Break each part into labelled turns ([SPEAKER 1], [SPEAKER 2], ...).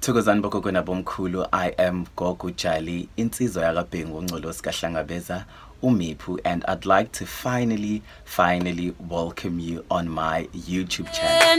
[SPEAKER 1] Thokozani bogogo nabomkhulu, I am Gogo Jali, insizwa yakabhengu ngcolo sikahlangabeza uMiphu, and I'd like to finally welcome you on my YouTube channel.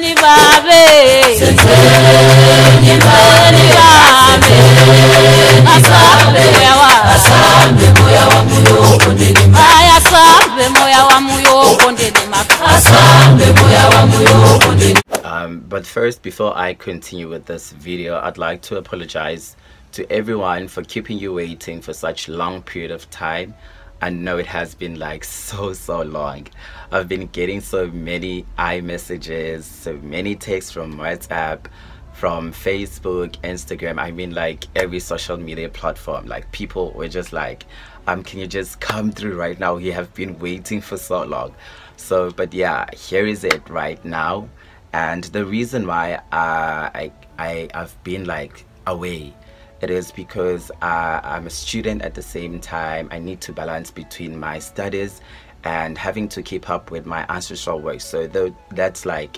[SPEAKER 1] But first, before I continue with this video, I'd like to apologize to everyone for keeping you waiting for such long period of time. I know it has been like so long. I've been getting so many iMessages, so many texts from WhatsApp, from Facebook, Instagram. I mean, like every social media platform. Like people were just like, can you just come through right now? We have been waiting for so long. So, but yeah, here is it right now. And the reason why I've been like away, it is because I'm a student at the same time. I need to balance between my studies and having to keep up with my ancestral work. So that's like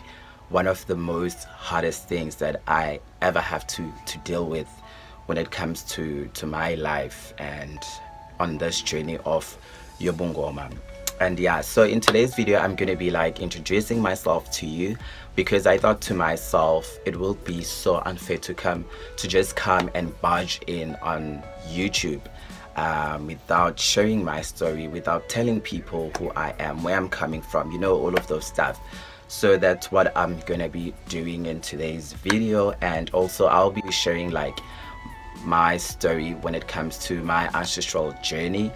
[SPEAKER 1] one of the most hardest things that I ever have to deal with when it comes to my life and on this journey of Yobungoma. And yeah, so in today's video I'm gonna be like introducing myself to you, because I thought to myself it will be so unfair to just come and barge in on YouTube without sharing my story, without telling people who I am, where I'm coming from, you know, all of those stuff. So that's what I'm gonna be doing in today's video. And also I'll be sharing like my story when it comes to my ancestral journey,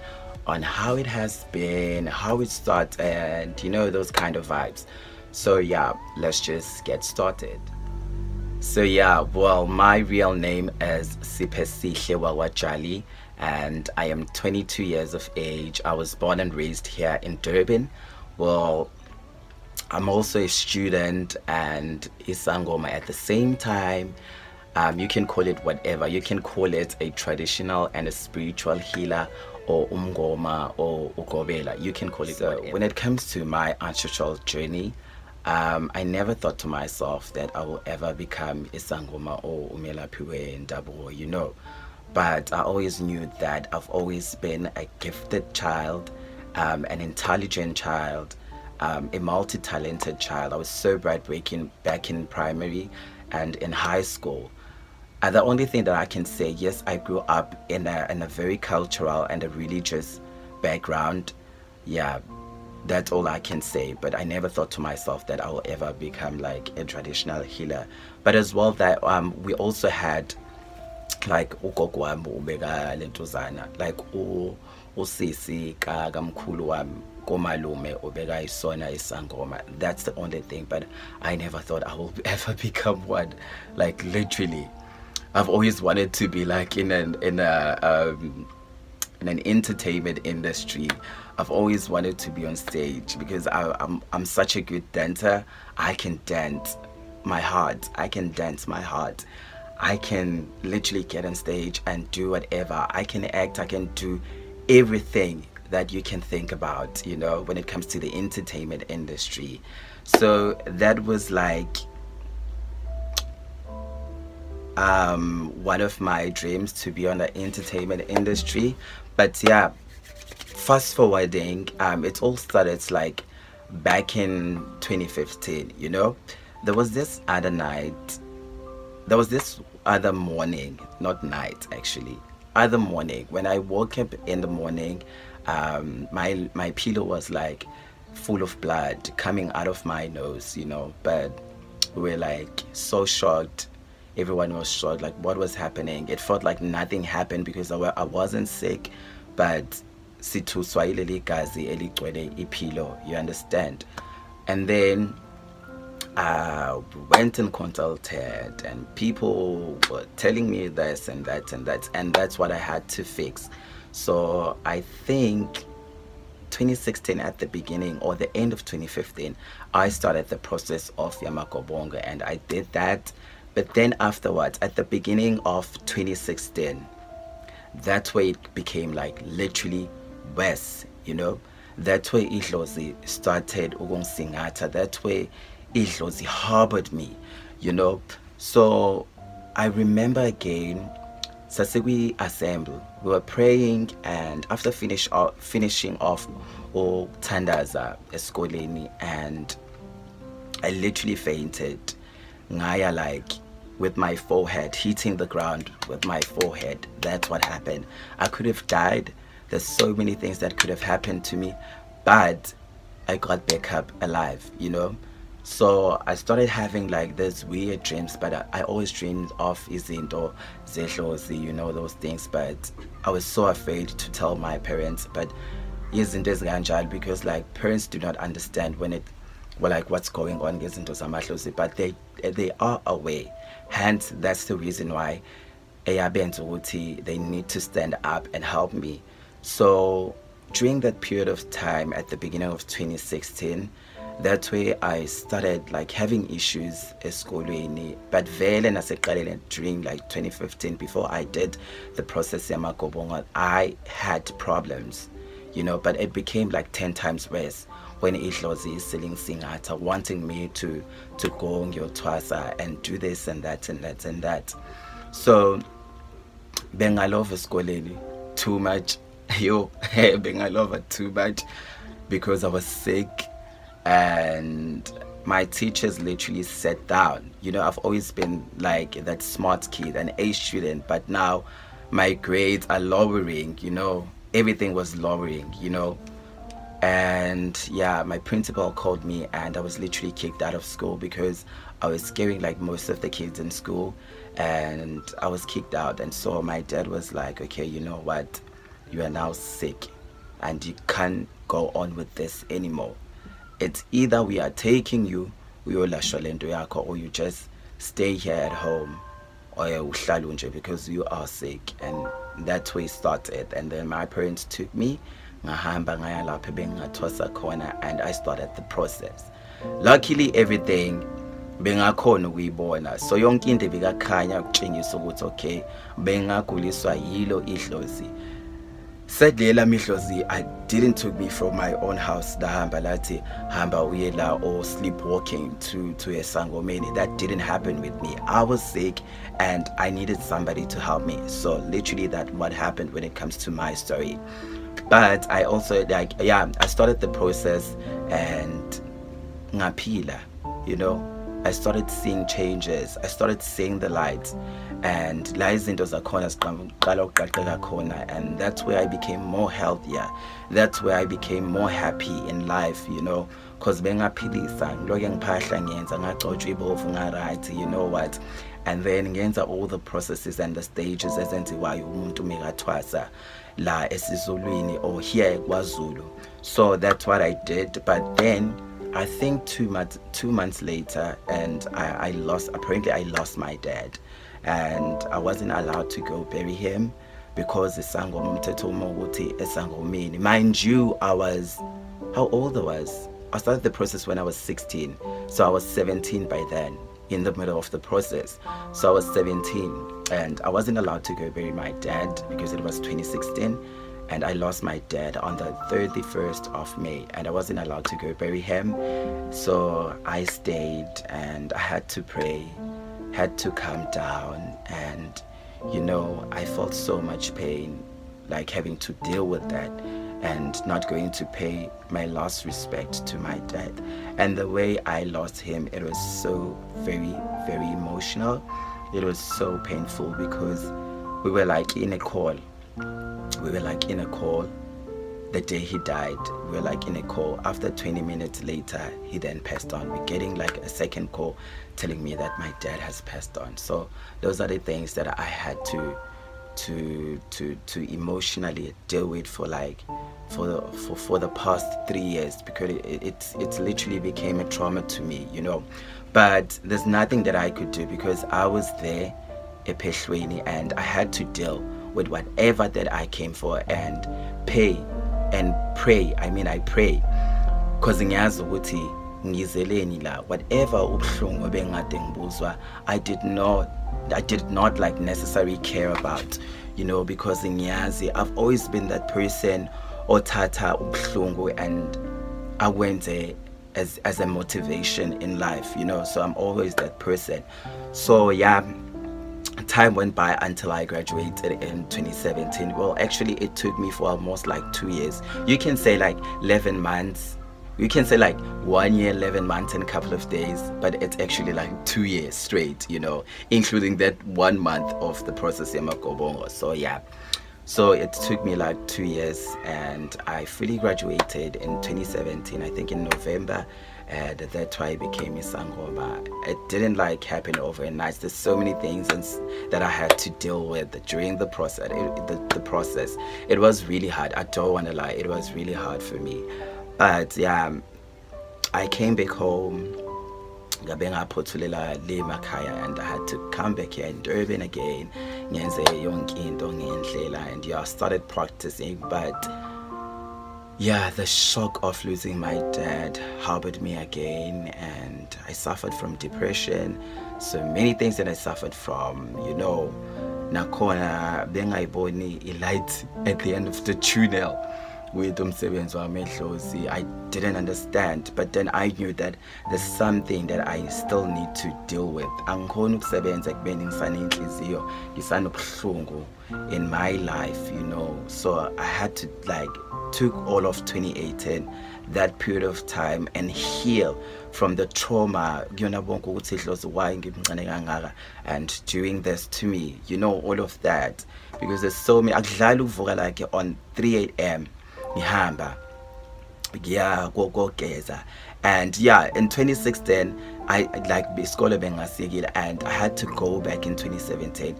[SPEAKER 1] on how it has been, how it started, and you know, those kind of vibes. So yeah, let's just get started. So yeah, well, my real name is Siphesihle Jali, and I am 22 years of age. I was born and raised here in Durban. Well, I'm also a student and Isangoma at the same time. You can call it whatever. You can call it a traditional and a spiritual healer, or umgoma, or ugobela. You can call it whatever. When it comes to my ancestral journey, I never thought to myself that I will ever become isangoma or umelaphiwe ndabuko, you know. But I always knew that I've always been a gifted child, an intelligent child, a multi-talented child. I was so bright back in primary and in high school. And the only thing that I can say, yes, I grew up in a very cultural and a religious background. Yeah, that's all I can say. But I never thought to myself that I will ever become like a traditional healer. But as well, that we also had like ugogo wami ubeka lentuzana, like usisi kamkhulu wami komalume ubeka isona isangoma. That's the only thing. But I never thought I will ever become one. Like literally, I've always wanted to be like in an entertainment industry. I've always wanted to be on stage, because I'm such a good dancer. I can dance my heart. I can dance my heart. I can literally get on stage and do whatever. I can act. I can do everything that you can think about, you know, when it comes to the entertainment industry. So that was like one of my dreams, to be on the entertainment industry. But yeah, fast forwarding, it all started like back in 2015, you know. There was this other morning, not night actually, other morning, when I woke up in the morning, my pillow was like full of blood coming out of my nose, you know. But we were like so shocked. Everyone was shocked, like what was happening. It felt like nothing happened because I wasn't sick, but situswa ileli gazi eligcwele ipilo, you understand. And then we went and consulted, and people were telling me this and that and that, and that's what I had to fix. So I think 2016 at the beginning, or the end of 2015, I started the process of Yamakobonga, and I did that. But then afterwards, at the beginning of 2016, that's where it became like literally worse, you know. That's where Idlozi started ugongsingatha. That's where Idlozi harbored me, you know. So I remember again, we assemble, we were praying, and after finishing off all tandaza eskoleni, and I literally fainted. Ngaya, like with my forehead hitting the ground with my forehead. That's what happened. I could have died. There's so many things that could have happened to me, but I got back up alive, you know. So I started having like these weird dreams, but I always dreamed of izinto zehlozi, you know, those things. But I was so afraid to tell my parents. But izinto ezikanjalo, because like parents do not understand when it, well, like what's going on ngezinto zamahlozi, but they are aware. Hence, that's the reason why they need to stand up and help me. So during that period of time at the beginning of 2016, that's where I started like having issues eskolweni. But vele naseqaleni during like 2015, before I did the process Emakhosini, I had problems, you know, but it became like 10 times worse when Idlozi is selling zingakanani, wanting me to go on your twasa and do this and that and that and that. So bengalova eskoleni too much. Yo, bengalova too much because I was sick, and my teachers literally sat down. You know, I've always been like that smart kid, an A student, but now my grades are lowering, you know, everything was lowering, you know. And yeah, my principal called me, and I was literally kicked out of school because I was scaring like most of the kids in school, and I was kicked out. And so my dad was like, okay, you know what, you are now sick and you can't go on with this anymore. It's either we are taking you or you just stay here at home, or because you are sick. And that's where it started. And then my parents took me, and I started the process. Luckily, everything bengakhona ukuyibona, so yonke into bikakhanya ukutshengisa ukuthi okay bengaguliswa yilo idlozi. Sadly, Lamihlozi, I didn't took me from my own house, the Hambalati, Hamba Uyela, or sleepwalking to a Sangomeni. That didn't happen with me. I was sick and I needed somebody to help me. So literally that's what happened when it comes to my story. But I also like, yeah, I started the process and ngapila, you know, I started seeing changes. I started seeing the light, and and that's where I became more healthier. That's where I became more happy in life, you know, because you know what, and then ngenza all the processes and the stages ezenziwayo umuntu mekathwasa la esizulwini or here kwaZulu. So that's what I did. But then I think 2 months later, and I lost my dad, and I wasn't allowed to go bury him because mind you, I was, how old I was? I started the process when I was 16, so I was 17 by then, in the middle of the process. So I was 17 and I wasn't allowed to go bury my dad because it was 2016. And I lost my dad on the 31st of May, and I wasn't allowed to go bury him. So I stayed and I had to pray, had to calm down, and you know, I felt so much pain, like having to deal with that and not going to pay my last respect to my dad. And the way I lost him, it was so very, very emotional. It was so painful because we were like in a call. The day he died. We were like in a call. After 20 minutes later, he then passed on. We're getting like a second call telling me that my dad has passed on. So those are the things that I had to emotionally deal with for the past 3 years, because it's literally became a trauma to me, you know. But there's nothing that I could do because I was there, and I had to deal with whatever that I came for and pay and pray. I mean, I pray because whatever I did not like necessarily care about, you know, because I've always been that person othatha ubuhlungu and I went there as a motivation in life, you know. So I'm always that person. So yeah, time went by until I graduated in 2017. Well, actually it took me for almost like 2 years. You can say like 11 months. You can say like 1 year, 11 months and a couple of days, but it's actually like 2 years straight, you know, including that 1 month of the process Emakhosini. So yeah, so it took me like 2 years, and I fully graduated in 2017, I think in November. And that's why I became a Sangoma. It didn't like happen overnight. There's so many things that I had to deal with during the process. The process, it was really hard. I don't want to lie, it was really hard for me. But yeah, I came back home, and I had to come back here in Durban again. And yeah, I started practicing, but yeah, the shock of losing my dad harbored me again, and I suffered from depression. So many things that I suffered from, you know. Nakhona bengayiboni light at the end of the tunnel with umsebenzi wami eHlozi. I didn't understand, but then I knew that there's something that I still need to deal with. Angikhona ukusebenza ekubeni ngisanenhliziyo ngisanobuhlungu in my life, you know. So I had to took all of 2018, that period of time, and heal from the trauma. And doing this to me, you know, all of that, because there's so many. Like on 3 a.m. Nihamba, yeah, go geza. And yeah, in 2016 I like be scholar bengasikile, and I had to go back in 2017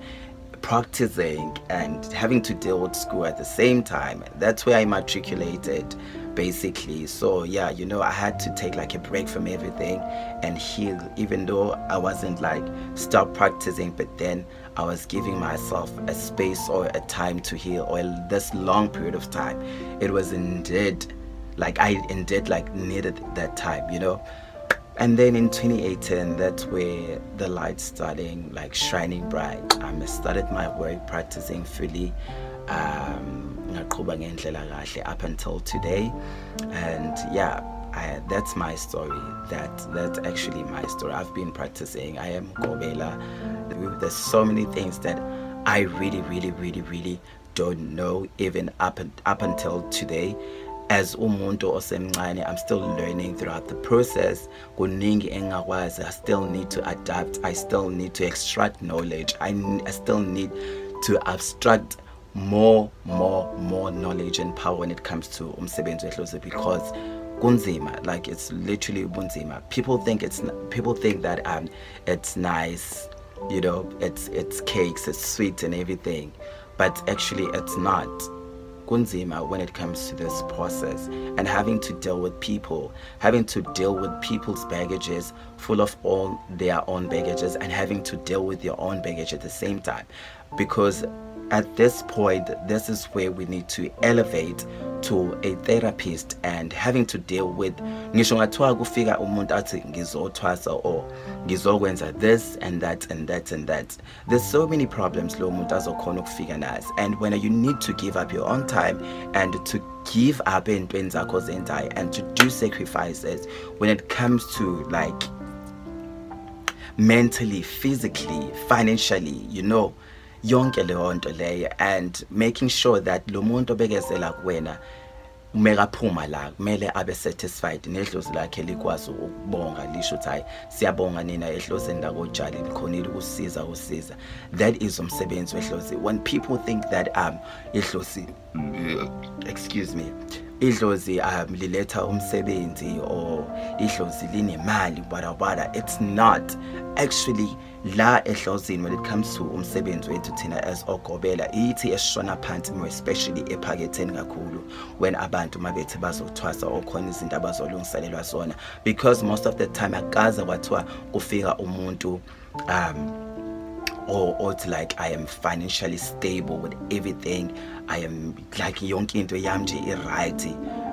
[SPEAKER 1] practicing and having to deal with school at the same time. That's where I matriculated basically. So yeah, you know, I had to take like a break from everything and heal, even though I wasn't like stop practicing, but then I was giving myself a space or a time to heal, or this long period of time. It was indeed like I indeed like needed that time, you know. And then in 2018, that's where the light starting like shining bright. I started my work practicing fully up until today. And yeah, that's my story. That's actually my story. I've been practicing. I am Gobela. There's so many things that I really don't know, even up until today. As umuntu osemncane, I'm still learning throughout the process. Kuningi engakwazi. I still need to adapt. I still need to extract knowledge. I still need to abstract more knowledge and power when it comes to umsebenzi weHlozi, because kunzima, like it's literally bunzima. People think that it's nice, you know, it's cakes, it's sweet and everything, but actually it's not. Kunzima when it comes to this process, and having to deal with people, having to deal with people's baggages, full of all their own baggages, and having to deal with your own baggage at the same time. Because at this point, this is where we need to elevate to a therapist, and having to deal with ngisho ngathiwa kufika umuntu athi ngizothwasa or ngizokwenza this and that and that and that. There's so many problems lo muntu azokhona ukufika nazo, and when you need to give up your own time and to give up entweni zakho zenzayo and to do sacrifices when it comes to like mentally, physically, financially, you know, yonke leyo nto leyo, and making sure that lo muntu obekezela kuwena umekaphuma la kumele abe satisfied neHlozi lakhe likwazi ukubonga lisho ukuthi hayi siyabonga nina eHlozini lakojali likhonile usiza. That is umsebenzi weHlozi. When people think that iHlozi excuse me, iHlozi liletha umsebenzi or iHlozi linemali wada, it's not actually. La eHlozini, when it comes to umsebenzi wethu thina as ogobela ithi esishona phansi, more especially ephaketheni kakhulu when abantu mabethe bazothwasa okhona izinto abazolungiselelwa zona, because most of the time akaza kwathiwa kufika umuntu or it's like I am financially stable with everything, I am like yonke into yami nje iright.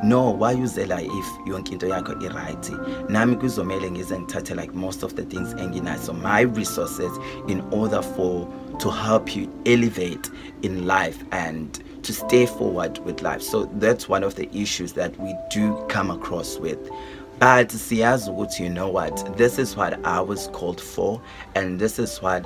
[SPEAKER 1] No, why uzela if yonke into yakho iright? Nami kuzomele ngize ngithathe like most of the things enginazo, my resources, in order to help you elevate in life and to stay forward with life. So that's one of the issues that we do come across with. But siyazi ukuthi, you know what, this is what I was called for, and this is what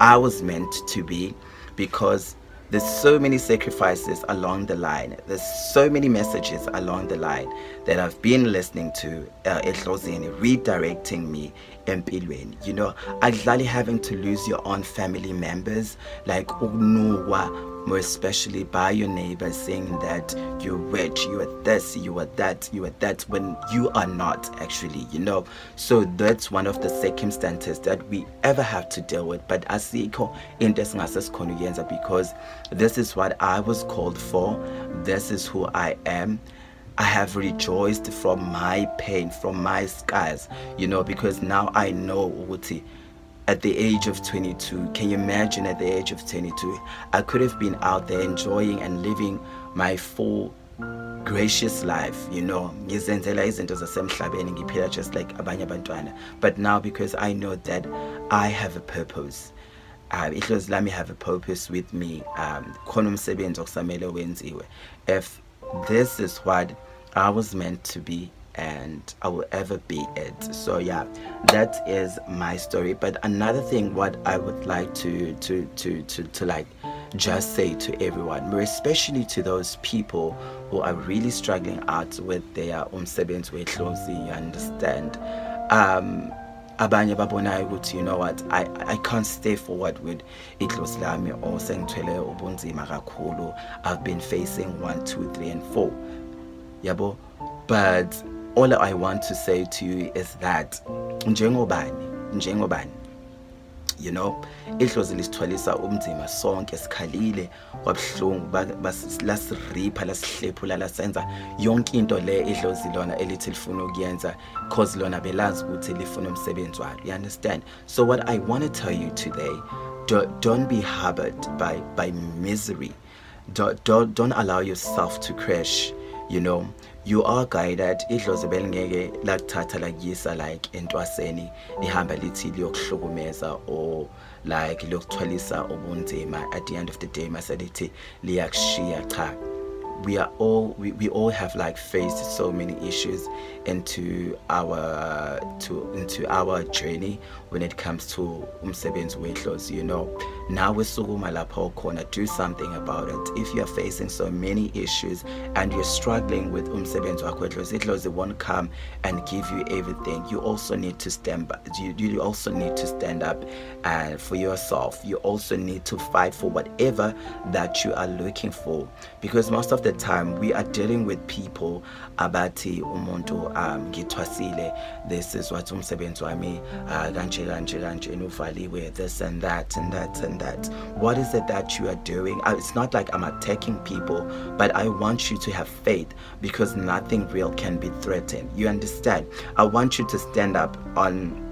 [SPEAKER 1] I was meant to be, because there's so many sacrifices along the line. There's so many messages along the line that I've been listening to, redirecting me empilweni. You know, actually having to lose your own family members, like more especially by your neighbors, saying that you're rich, you are this, you are that, you are that, when you are not actually, you know. So that's one of the circumstances that we ever have to deal with. But asikho into esingasikhona ukuyenza, because this is what I was called for. This is who I am. I have rejoiced from my pain, from my scars, you know, because now I know ukuthi at the age of 22, can you imagine at the age of 22, I could have been out there enjoying and living my full gracious life, you know, ngizenzela izinto zasemhlabeni ngiphila just like abanye abantwana. But now, because I know that I have a purpose, ihlozi lami have a purpose with me, khona umsebenzi okusamele wenziwe. If this is what I was meant to be, and I will ever be it. So yeah, that is my story. But another thing what I would like to like just say to everyone, more especially to those people who are really struggling out with their umsebenzi wehlozi, you understand, abanye babonayo ukuthi, you know what, I can't stay forward with ihlozi lami, or sengithwele ubunzima kakhulu, I've been facing 1, 2, 3 and 4, yabo. But all I want to say to you is that njengobani, you know, ihlozi lisithwalisa umzima sonke, sikhalile kwabuhlungu, lasiripha, lasihlephula, lasenza yonke into le ihlozi lona elithi lifuna ukuyenza, cause lona belazi ukuthi lifuna umsebenzi walo, you understand. So what I want to tell you today, don't be harbored by misery. Don't allow yourself to crash. You know, you are guided. Idlozi belingeke lakuthatha lakuyisa like entwaseni lihamba lithi liyokuhlukumeza, or like liyokuthwalisa ubunzima. At the end of the day maselithi liyakushiya. Cha, we all have like faced so many issues into our journey when it comes to umsebenzi wehlozi, you know. Now sukuma lapho khona, do something about it. If you are facing so many issues and you're struggling with umsebenzi wakho wehlozi, ihlozi won't come and give you everything. You also need to stand up. You also need to stand up for yourself. You also need to fight for whatever that you are looking for, because most of the time we are dealing with people abathi umuntu ngithwasile, this is what umsebenzi wami kanje uvaliwe, this and that and that and that. What is it that you are doing? It's not like I'm attacking people, but I want you to have faith, because nothing real can be threatened, you understand. I want you to stand up on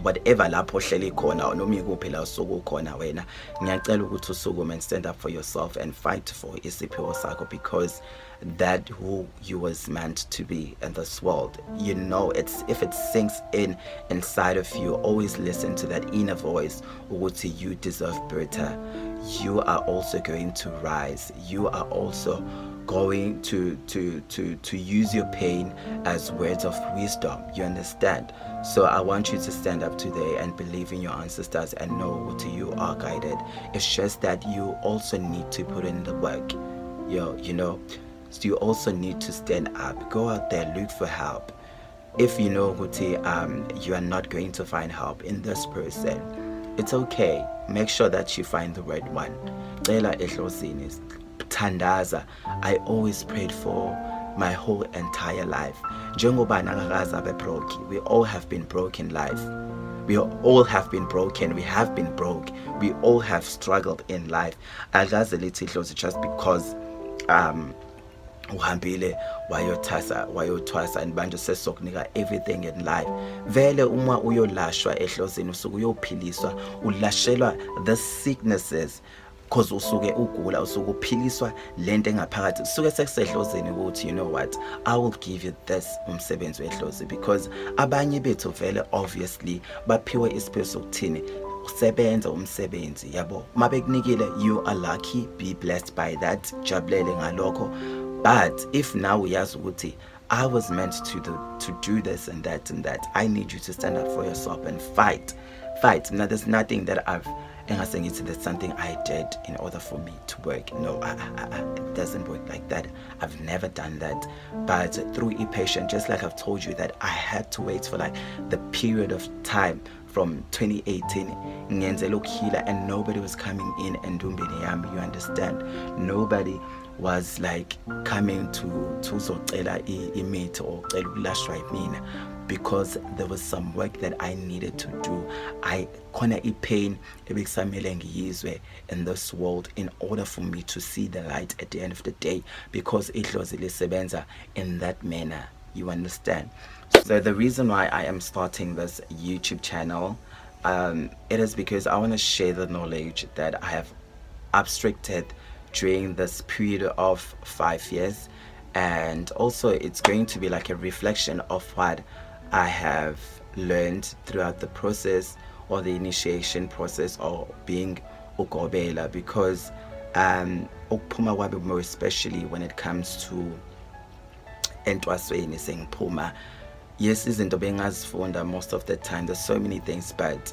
[SPEAKER 1] whatever lapho hleli khona, noma ikuphi la usuku khona wena. Ngiyacela ukuthi usukume and stand up for yourself and fight for isiphiwo sakho, because that who you was meant to be in this world. You know, if it sinks inside of you, always listen to that inner voice, ukuthi you deserve better. You are also going to rise. You are also going to use your pain as words of wisdom, you understand. So I want you to stand up today and believe in your ancestors and know what you are guided. It's just that you also need to put in the work, you know. So you also need to stand up, go out there, look for help. If you know you are not going to find help in this person, it's okay. Make sure that you find the right one. Tandaza, I always prayed for my whole entire life. We all have been broke in life. We all have been broken. We have been broke. We all have struggled in life. Just because uhambile wayothwasa and manje sesokunika everything in life. Vele uma uyolashwa ehlozini usuke uyophiliswa, ulashelwa the sicknesses, cause usuke ugula, usuke uphiliswa lento engaphakathi. Usuke sekusehlozini ukuthi, you know what, I will give you this umsebenzi wehlozi, because abanye bethu vele obviously baphiwe isipho sokuthini sebenza umsebenzi, yabo. Mabekunikile, you are lucky, be blessed by that, jabulele ngalokho. But if now uyazi ukuthi I was meant to do this and that and that, I need you to stand up for yourself and fight fight. Now there's nothing that there's something I did in order for me to work. No, it doesn't work like that. I've never done that. But through e-patient, just like I've told you, that I had to wait for like the period of time from 2018 and nobody was coming in and doing you understand. Nobody was like coming to imitate or because there was some work that I needed to do. I corner pain in this world in order for me to see the light at the end of the day, because it was in that manner, you understand. So the reason why I am starting this YouTube channel, it is because I want to share the knowledge that I have abstracted during this period of 5 years, and also it's going to be like a reflection of what I have learned throughout the process, or the initiation process, or being ukobela, because more especially when it comes to entwasweni saying puma. Yes, isn't the most of the time. There's so many things, but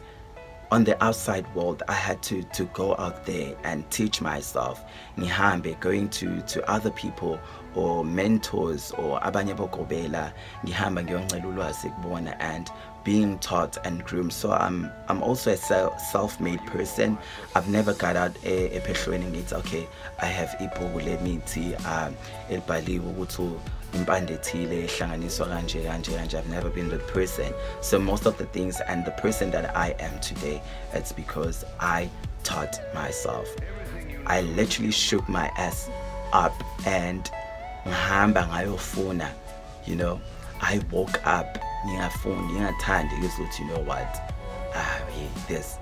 [SPEAKER 1] on the outside world, I had to go out there and teach myself. Nihambe, going to other people or mentors or abanye bokobela, ngihamba ngiyonxela ulwazi kubona and being taught and groomed. So I'm also a self-made person. I've never got out a pehlweni ngithi okay, I have ibhuku lemithi elibhaliwe ukuthi impande thile ehlanganiswa kanje kanje kanje. I've never been that person. So most of the things and the person that I am today, it's because I taught myself. I literally shook my ass up and ngihamba ngayofuna, you know. I woke up ngingafuni, you know what, this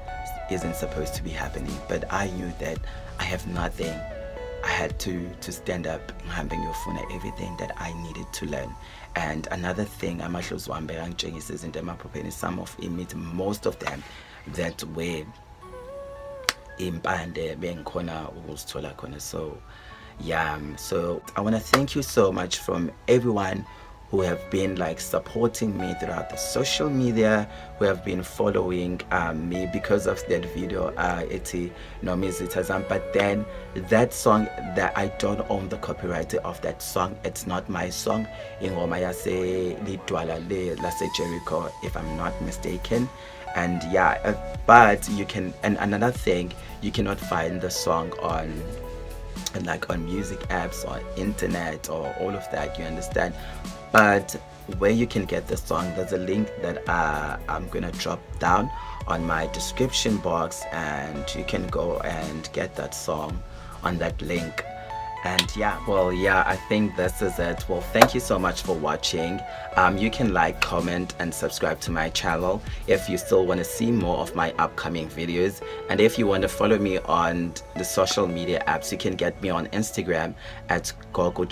[SPEAKER 1] isn't supposed to be happening, but I knew that I have nothing. I had to stand up ngiyofuna everything that I needed to learn. And another thing, some of it, most of them that were impande bengikhona ukuzithola khona. So yeah, so I want to thank you so much from everyone who have been like supporting me throughout the social media, who have been following me because of that video, Noma, izitha. But then that song, that I don't own the copyright of that song. It's not my song. Ingoma yase lidwala le lase Jericho, if I'm not mistaken. And yeah, but you can, and another thing, you cannot find the song on music apps or internet or all of that, you understand. But where you can get the song, there's a link that I'm gonna drop down on my description box, and you can go and get that song on that link. And yeah, well, yeah, I think this is it. Well, thank you so much for watching. You can like, comment and subscribe to my channel if you still want to see more of my upcoming videos. And if you want to follow me on the social media apps, you can get me on Instagram at Gogo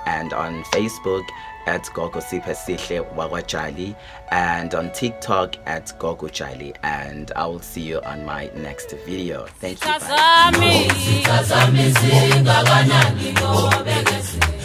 [SPEAKER 1] and on Facebook at Gogo Wagwajali, and on TikTok at Gogo. And I will see you on my next video. Thank you. Bye.